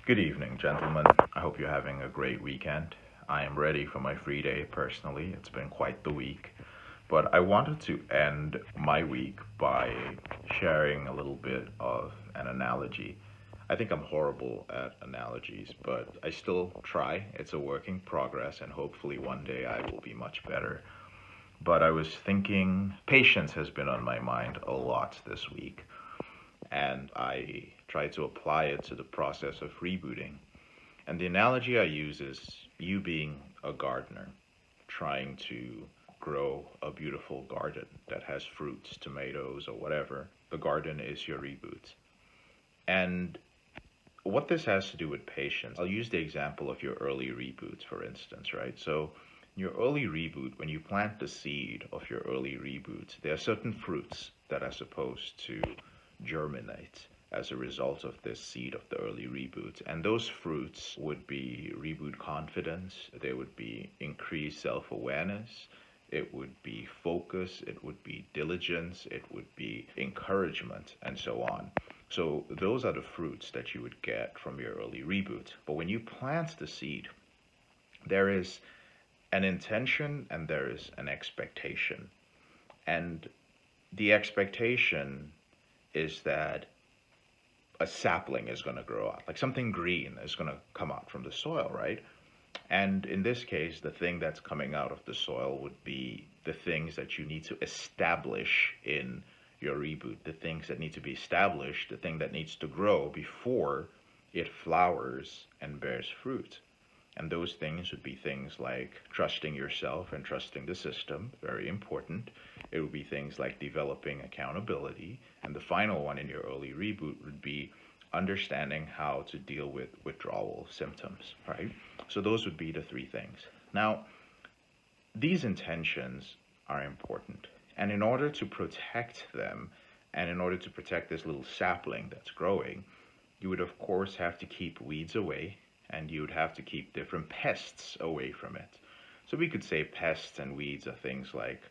Good evening, gentlemen. I hope you're having a great weekend. I am ready for my free day personally. It's been quite the week. But I wanted to end my week by sharing a little bit of an analogy. I think I'm horrible at analogies, but I still try. It's a work in progress, and hopefully one day I will be much better. But I was thinking patience has been on my mind a lot this week, and I try to apply it to the process of rebooting. And the analogy I use is you being a gardener, trying to grow a beautiful garden that has fruits, tomatoes, or whatever. The garden is your reboot. And what this has to do with patience, I'll use the example of your early reboots, for instance, right? So, your early reboot, when you plant the seed of your early reboot, there are certain fruits that are supposed to germinate as a result of this seed of the early reboot. And those fruits would be reboot confidence, they would be increased self awareness, it would be focus, it would be diligence, it would be encouragement, and so on. So, those are the fruits that you would get from your early reboot. But when you plant the seed, there is an intention and there is an expectation. And the expectation is that a sapling is going to grow out, like something green is going to come out from the soil, right? And in this case, the thing that's coming out of the soil would be the things that you need to establish in your reboot, the things that need to be established, the thing that needs to grow before it flowers and bears fruit. And those things would be things like trusting yourself and trusting the system, very important. It would be things like developing accountability. And the final one in your early reboot would be understanding how to deal with withdrawal symptoms, right? So those would be the three things. Now, these intentions are important. And in order to protect them, and in order to protect this little sapling that's growing, you would, of course, have to keep weeds away and you would have to keep different pests away from it. So we could say pests and weeds are things like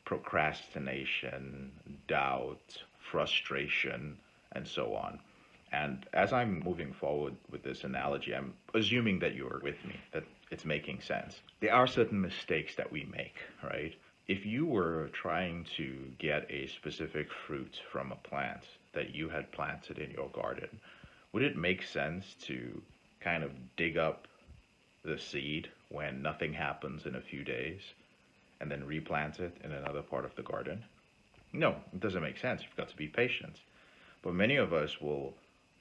procrastination, doubt, frustration, and so on. And as I'm moving forward with this analogy, I'm assuming that you're with me, that it's making sense. There are certain mistakes that we make, right? If you were trying to get a specific fruit from a plant that you had planted in your garden, would it make sense to kind of dig up the seed when nothing happens in a few days and then replant it in another part of the garden? No, it doesn't make sense. You've got to be patient. But many of us will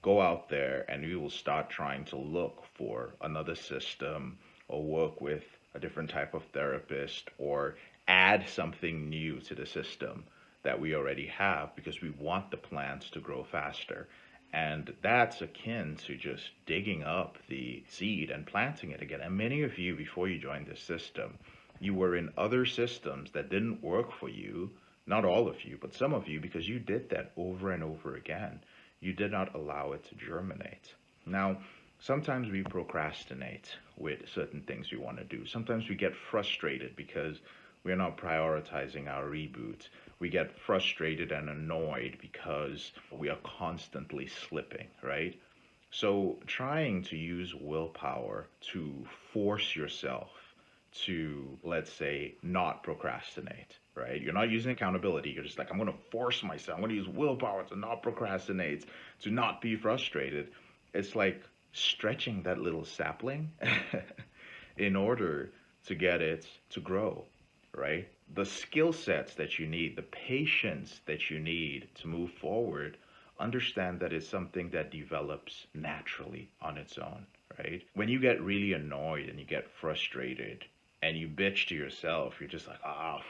go out there and we will start trying to look for another system or work with a different type of therapist or add something new to the system that we already have because we want the plants to grow faster. And that's akin to just digging up the seed and planting it again. And many of you, before you joined this system, you were in other systems that didn't work for you. Not all of you, but some of you, because you did that over and over again. You did not allow it to germinate. Now, sometimes we procrastinate with certain things we want to do. Sometimes we get frustrated because we're not prioritizing our reboot. We get frustrated and annoyed because we are constantly slipping, right? So, trying to use willpower to force yourself to, let's say, not procrastinate, right? You're not using accountability. You're just like, I'm going to force myself. I'm going to use willpower to not procrastinate, to not be frustrated. It's like stretching that little sapling in order to get it to grow, right? The skill sets that you need, the patience that you need to move forward, understand that it's something that develops naturally on its own, right? When you get really annoyed and you get frustrated and you bitch to yourself, you're just like, ah,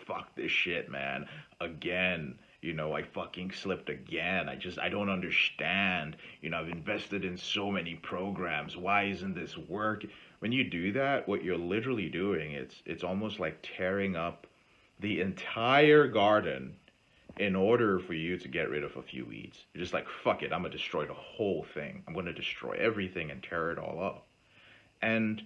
fuck this shit, man. Again, I fucking slipped again. I don't understand. I've invested in so many programs. Why isn't this working? When you do that, what you're literally doing, it's almost like tearing up the entire garden in order for you to get rid of a few weeds. You're just like, fuck it, I'm gonna destroy the whole thing. I'm gonna destroy everything and tear it all up. And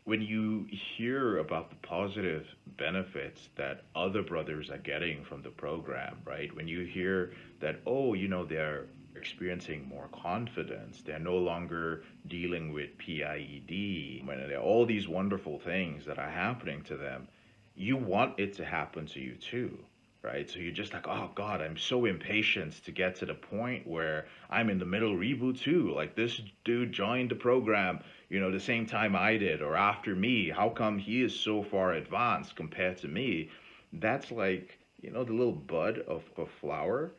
when you hear about the positive benefits that other brothers are getting from the program, right? When you hear that, oh, they're experiencing more confidence. They're no longer dealing with PIED. When there are all these wonderful things that are happening to them, you want it to happen to you too, right? So you're just like, oh God, I'm so impatient to get to the point where I'm in the middle reboot too. Like this dude joined the program, the same time I did or after me. How come he is so far advanced compared to me? That's like, the little bud of a flower.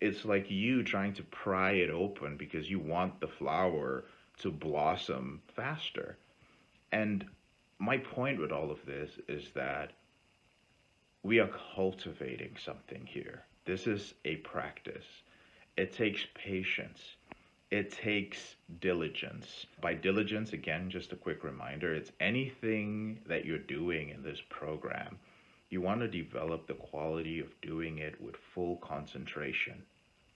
It's like you trying to pry it open because you want the flower to blossom faster. And my point with all of this is that we are cultivating something here. This is a practice. It takes patience. It takes diligence. By diligence, again, just a quick reminder, it's anything that you're doing in this program. You want to develop the quality of doing it with full concentration,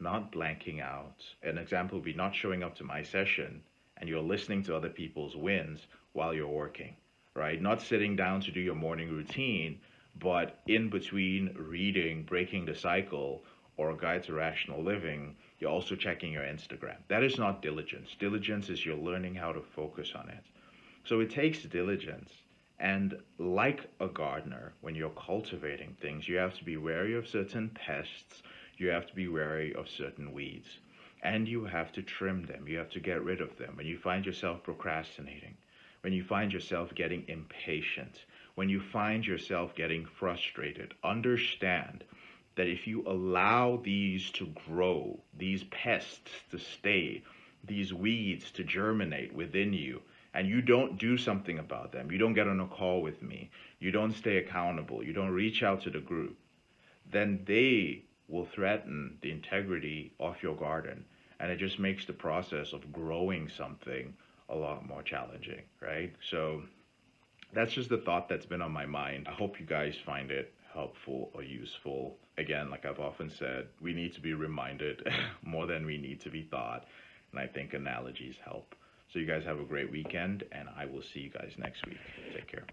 not blanking out. An example would be not showing up to my session and you're listening to other people's wins while you're working, right? Not sitting down to do your morning routine, but in between reading Breaking the Cycle or a Guide to Rational Living, you're also checking your Instagram. That is not diligence. Diligence is you're learning how to focus on it. So it takes diligence. And like a gardener, when you're cultivating things, you have to be wary of certain pests, you have to be wary of certain weeds, and you have to trim them. You have to get rid of them. When you find yourself procrastinating, when you find yourself getting impatient, when you find yourself getting frustrated, understand that if you allow these to grow, these pests to stay, these weeds to germinate within you, and you don't do something about them, you don't get on a call with me, you don't stay accountable, you don't reach out to the group, then they will threaten the integrity of your garden. And it just makes the process of growing something a lot more challenging, right? So that's just the thought that's been on my mind. I hope you guys find it helpful or useful. Again, like I've often said, we need to be reminded more than we need to be taught. And I think analogies help. So you guys have a great weekend, and I will see you guys next week. Take care.